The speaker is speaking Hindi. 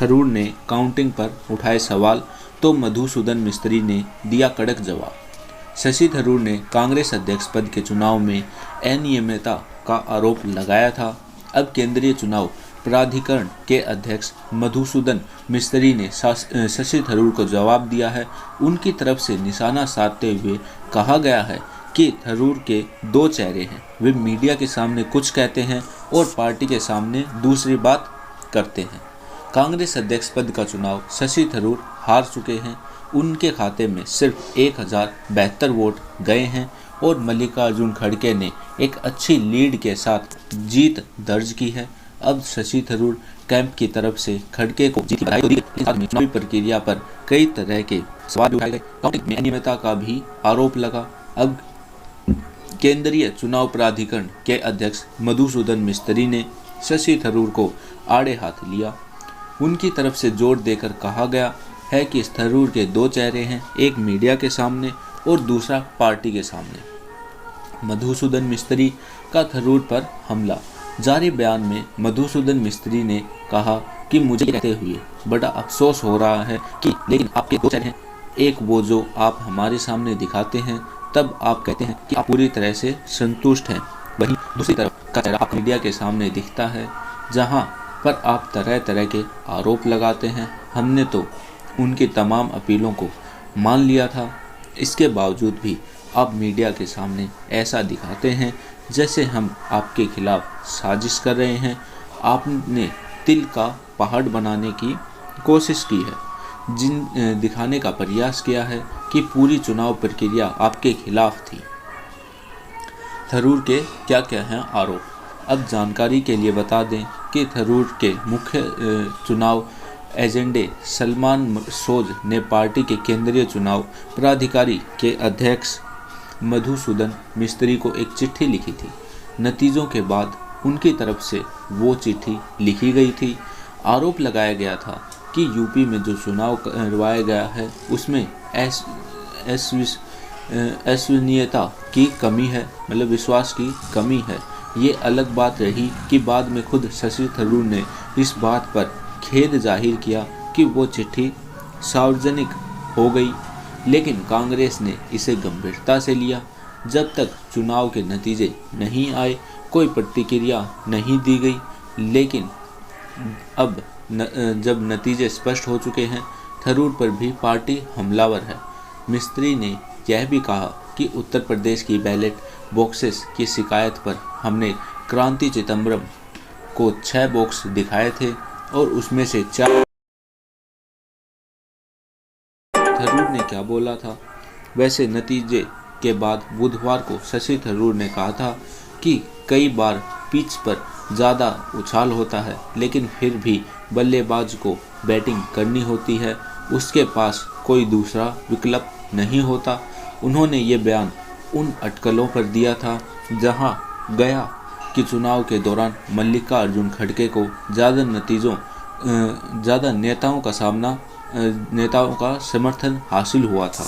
थरूर ने काउंटिंग पर उठाए सवाल तो मधुसूदन मिस्त्री ने दिया कड़क जवाब। शशि थरूर ने कांग्रेस अध्यक्ष पद के चुनाव में अनियमितता का आरोप लगाया था। अब केंद्रीय चुनाव प्राधिकरण के अध्यक्ष मधुसूदन मिस्त्री ने शशि थरूर को जवाब दिया है। उनकी तरफ से निशाना साधते हुए कहा गया है कि थरूर के दो चेहरे हैं, वे मीडिया के सामने कुछ कहते हैं और पार्टी के सामने दूसरी बात करते हैं। कांग्रेस अध्यक्ष पद का चुनाव शशि थरूर हार चुके हैं। उनके खाते में सिर्फ 1072 वोट गए हैं और मल्लिकार्जुन खड़गे ने एक अच्छी लीड के साथ जीत दर्ज की है। अब शशि थरूर कैंप की तरफ से खड़गे को जीत की बधाई तो दी गई, साथ में चुनावी प्रक्रिया पर कई तरह के सवाल उठाए गए। काउंटिंग में अनियमितता का भी आरोप लगा। अब केंद्रीय चुनाव प्राधिकरण के अध्यक्ष मधुसूदन मिस्त्री ने शशि थरूर को आड़े हाथ लिया। उनकी तरफ से जोर देकर कहा गया है कि थरूर के दो चेहरे हैं, एक मीडिया के सामने और दूसरा पार्टी के सामने। मधुसूदन मिस्त्री का थरूर पर हमला। जारी बयान में मधुसूदन मिस्त्री ने कहा कि मुझे कहते हुए बड़ा अफसोस हो रहा है कि लेकिन आपके दो चेहरे हैं, एक वो जो आप हमारे सामने दिखाते हैं तब आप कहते हैं कि आप पूरी तरह से संतुष्ट हैं, वहीं दूसरी तरफ का चेहरा आप मीडिया के सामने दिखता है जहां पर आप तरह तरह के आरोप लगाते हैं। हमने तो उनकी तमाम अपीलों को मान लिया था, इसके बावजूद भी आप मीडिया के सामने ऐसा दिखाते हैं जैसे हम आपके खिलाफ साजिश कर रहे हैं। आपने तिल का पहाड़ बनाने की कोशिश की है, दिखाने का प्रयास किया है कि पूरी चुनाव प्रक्रिया आपके खिलाफ थी। थरूर के क्या क्या हैं आरोप, अब जानकारी के लिए बता दें कि थरूर के मुख्य चुनाव एजेंडे सलमान सोज ने पार्टी के केंद्रीय चुनाव प्राधिकारी के अध्यक्ष मधुसूदन मिस्त्री को एक चिट्ठी लिखी थी। नतीजों के बाद उनकी तरफ से वो चिट्ठी लिखी गई थी। आरोप लगाया गया था कि यूपी में जो चुनाव करवाया गया है उसमें विश्वसनीयता की कमी है, मतलब विश्वास की कमी है। ये अलग बात रही कि बाद में खुद शशि थरूर ने इस बात पर खेद जाहिर किया कि वो चिट्ठी सार्वजनिक हो गई, लेकिन कांग्रेस ने इसे गंभीरता से लिया। जब तक चुनाव के नतीजे नहीं आए कोई प्रतिक्रिया नहीं दी गई, लेकिन अब जब नतीजे स्पष्ट हो चुके हैं थरूर पर भी पार्टी हमलावर है। मिस्त्री ने यह भी कहा कि उत्तर प्रदेश की बैलेट बॉक्सेस की शिकायत पर हमने क्रांति चिदम्बरम को 6 बॉक्स दिखाए थे और उसमें से 4। थरूर ने क्या बोला था? वैसे नतीजे के बाद बुधवार को शशि थरूर ने कहा था कि कई बार पिच पर ज़्यादा उछाल होता है, लेकिन फिर भी बल्लेबाज को बैटिंग करनी होती है, उसके पास कोई दूसरा विकल्प नहीं होता। उन्होंने ये बयान उन अटकलों पर दिया था जहां गया कि चुनाव के दौरान मल्लिकार्जुन खड़गे को ज़्यादा नेताओं का समर्थन हासिल हुआ था।